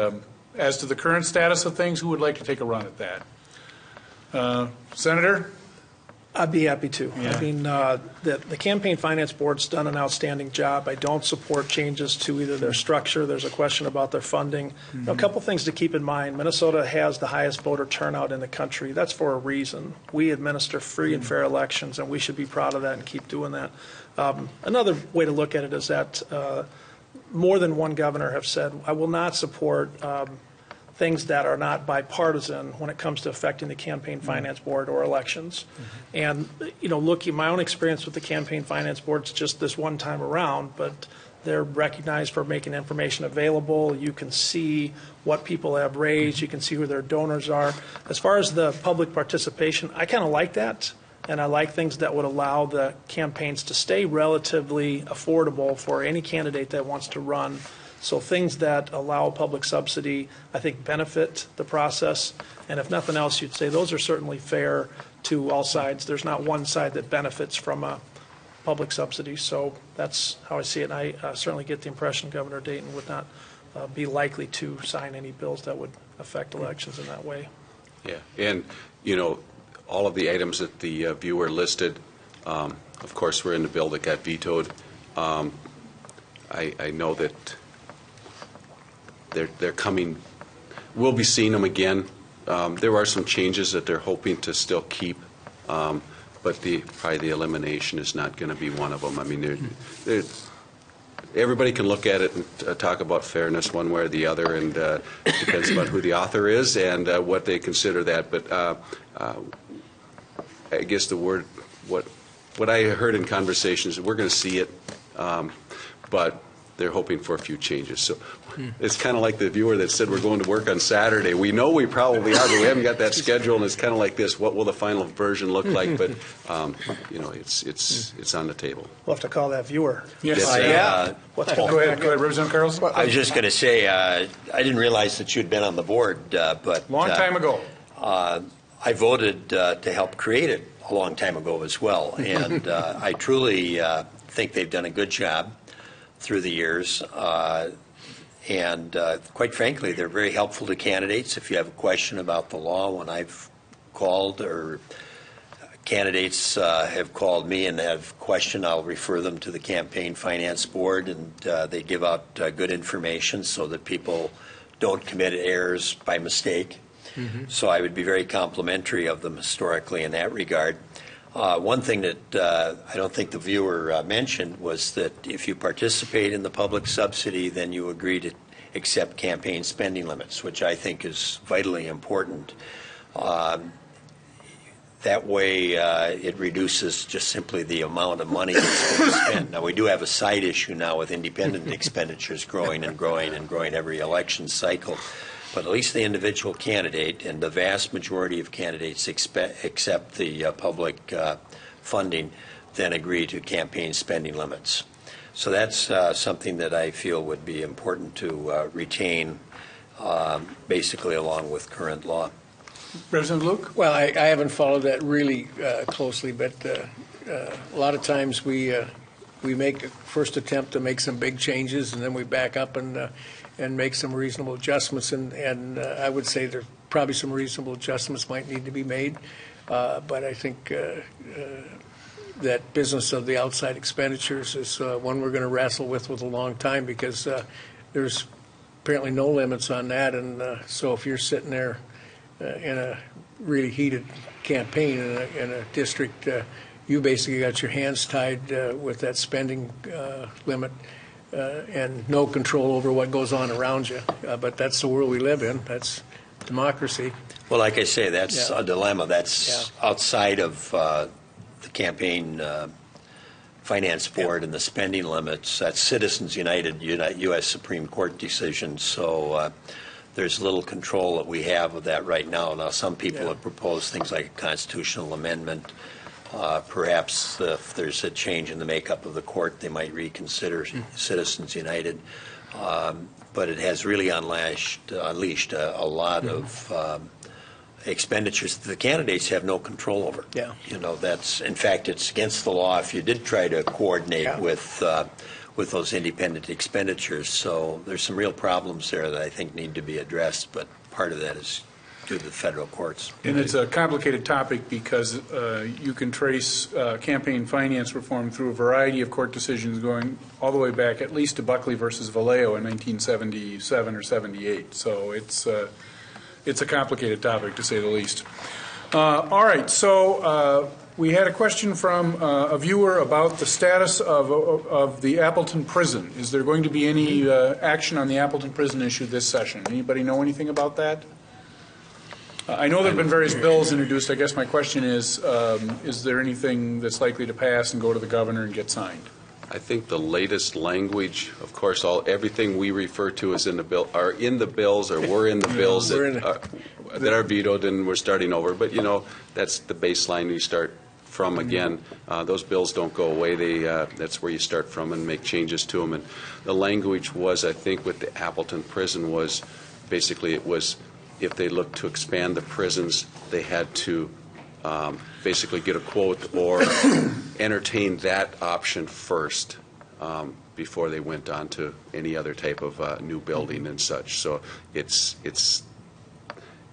as to the current status of things, who would like to take a run at that? Senator? I'd be happy to. Yeah. I mean, the Campaign Finance Board's done an outstanding job. I don't support changes to either their structure. There's a question about their funding. Now, a couple things to keep in mind. Minnesota has the highest voter turnout in the country. That's for a reason. We administer free and fair elections, and we should be proud of that and keep doing that. Another way to look at it is that more than one governor have said, I will not support things that are not bipartisan when it comes to affecting the Campaign Finance Board or elections. And, looking, my own experience with the Campaign Finance Board's just this one time around, but they're recognized for making information available. You can see what people have raised. You can see who their donors are. As far as the public participation, I kind of like that. And I like things that would allow the campaigns to stay relatively affordable for any candidate that wants to run. So things that allow public subsidy, I think, benefit the process. And if nothing else, you'd say those are certainly fair to all sides. There's not one side that benefits from a public subsidy. So that's how I see it. And I certainly get the impression Governor Dayton would not be likely to sign any bills that would affect elections in that way. Yeah, and, all of the items that the viewer listed, of course, were in the bill that got vetoed. I know that they're coming, we'll be seeing them again. There are some changes that they're hoping to still keep, but probably the elimination is not going to be one of them. I mean, everybody can look at it and talk about fairness one way or the other, and it depends about who the author is and what they consider that. But I guess the word, what I heard in conversations, we're going to see it, but they're hoping for a few changes. So it's kind of like the viewer that said we're going to work on Saturday. We know we probably are, but we haven't got that schedule, and it's kind of like this. What will the final version look like? But, it's on the table. We'll have to call that viewer. Yes. What's Go ahead, Representative Carlson. I was just going to say, I didn't realize that you'd been on the board, but Long time ago. I voted to help create it a long time ago as well, and I truly think they've done a good job through the years. And quite frankly, they're very helpful to candidates. If you have a question about the law, when I've called or candidates have called me and have a question, I'll refer them to the Campaign Finance Board, and they give out good information so that people don't commit errors by mistake. Mm-hmm. So I would be very complimentary of them historically in that regard. One thing that I don't think the viewer mentioned was that if you participate in the public subsidy, then you agree to accept campaign spending limits, which I think is vitally important. That way it reduces just simply the amount of money that's being spent. Now, we do have a side issue now with independent expenditures growing and growing and growing every election cycle. But at least the individual candidate and the vast majority of candidates accept the public funding, then agree to campaign spending limits. So that's something that I feel would be important to retain, basically along with current law. Representative Luke? Well, I haven't followed that really closely, but a lot of times we make a first attempt to make some big changes, and then we back up and make some reasonable adjustments. And I would say there probably some reasonable adjustments might need to be made. But I think that business of the outside expenditures is one we're going to wrestle with a long time, because there's apparently no limits on that. And so if you're sitting there in a really heated campaign in a district, you basically got your hands tied with that spending limit and no control over what goes on around you. But that's the world we live in. That's democracy. Well, like I say, that's a dilemma. That's outside of the campaign finance board and the spending limits. That's Citizens United, U.S. Supreme Court decision. So there's little control that we have of that right now. Now, some people have proposed things like a constitutional amendment. Perhaps if there's a change in the makeup of the court, they might reconsider Citizens United. But it has really unleashed a lot of expenditures that the candidates have no control over. Yeah. That's, in fact, it's against the law if you did try to coordinate with those independent expenditures. So there's some real problems there that I think need to be addressed, but part of that is due to the federal courts. And it's a complicated topic because you can trace campaign finance reform through a variety of court decisions going all the way back at least to Buckley versus Vallejo in 1977 or 78. So it's a complicated topic, to say the least. All right, so we had a question from a viewer about the status of the Appleton prison. Is there going to be any action on the Appleton prison issue this session? Anybody know anything about that? I know there have been various bills introduced. I guess my question is there anything that's likely to pass and go to the governor and get signed? I think the latest language, of course, everything we refer to as in the bill are in the bills or were in the bills that are vetoed, and we're starting over. But that's the baseline you start from again. Those bills don't go away. That's where you start from and make changes to them. And the language was, I think, with the Appleton prison was basically it was if they looked to expand the prisons, they had to basically get a quote or entertain that option first before they went on to any other type of new building and such. So it's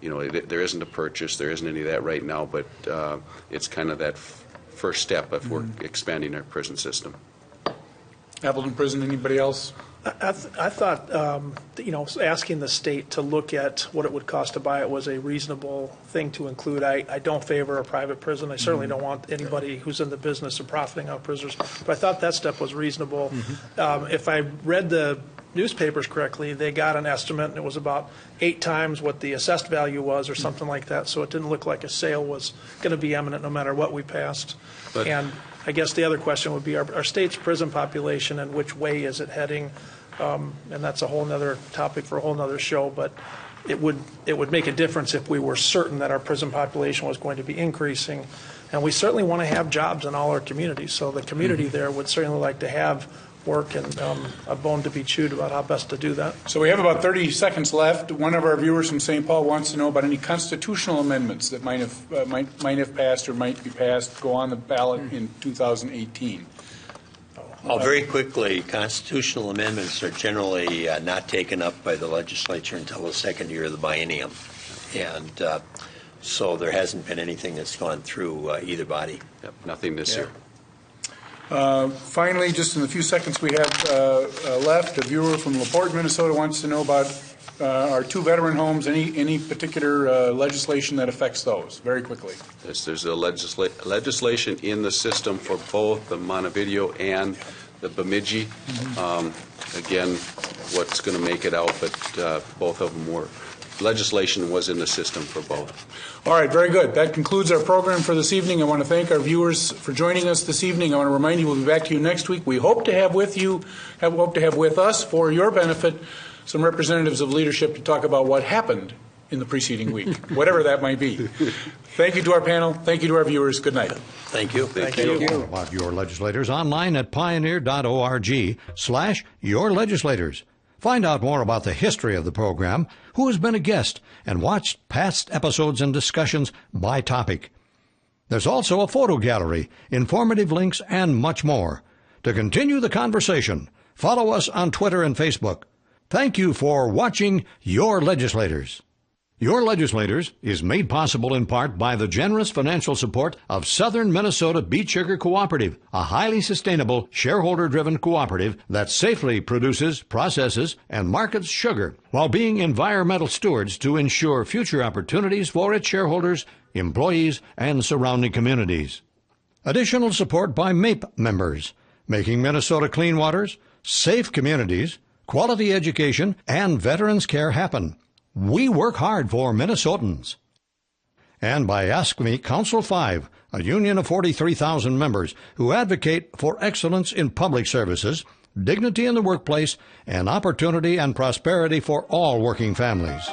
there isn't a purchase, there isn't any of that right now, but it's kind of that first step if we're expanding our prison system. Appleton Prison, anybody else? I thought, asking the state to look at what it would cost to buy it was a reasonable thing to include. I don't favor a private prison. I certainly don't want anybody who's in the business of profiting on prisoners. But I thought that step was reasonable. If I read the newspapers correctly, they got an estimate, and it was about 8 times what the assessed value was or something like that. So it didn't look like a sale was going to be imminent no matter what we passed. And I guess the other question would be our state's prison population and which way is it heading? And that's a whole other topic for a whole other show, but it would make a difference if we were certain that our prison population was going to be increasing. And we certainly want to have jobs in all our communities, so the community there would certainly like to have work and a bone to be chewed about how best to do that. So we have about 30 seconds left. One of our viewers from St. Paul wants to know about any constitutional amendments that might have passed or might be passed, go on the ballot in 2018. Very quickly, constitutional amendments are generally not taken up by the legislature until the second year of the biennium. And so there hasn't been anything that's gone through either body. Yep, nothing this year. Finally, just in the few seconds we have left, a viewer from LaPorte, Minnesota wants to know about our 2 veteran homes, any particular legislation that affects those, very quickly. There's a legislation in the system for both the Montevideo and the Bemidji. Again, what's going to make it out, but both of them were. Legislation was in the system for both. All right, very good. That concludes our program for this evening. I want to thank our viewers for joining us this evening. I want to remind you we'll be back to you next week. We hope to have with us, for your benefit, some representatives of leadership to talk about what happened in the preceding week, whatever that might be. Thank you to our panel. Thank you to our viewers. Good night. Thank you. Thank you. More about Your Legislators online at pioneer.org/yourlegislators. Find out more about the history of the program, who has been a guest, and watch past episodes and discussions by topic. There's also a photo gallery, informative links, and much more. To continue the conversation, follow us on Twitter and Facebook. Thank you for watching Your Legislators. Your Legislators is made possible in part by the generous financial support of Southern Minnesota Beet Sugar Cooperative, a highly sustainable, shareholder-driven cooperative that safely produces, processes, and markets sugar while being environmental stewards to ensure future opportunities for its shareholders, employees, and surrounding communities. Additional support by MAPE members, making Minnesota clean waters, safe communities, quality education, and veterans care happen. We work hard for Minnesotans. And by Ask Me Council 5, a union of 43,000 members who advocate for excellence in public services, dignity in the workplace, and opportunity and prosperity for all working families.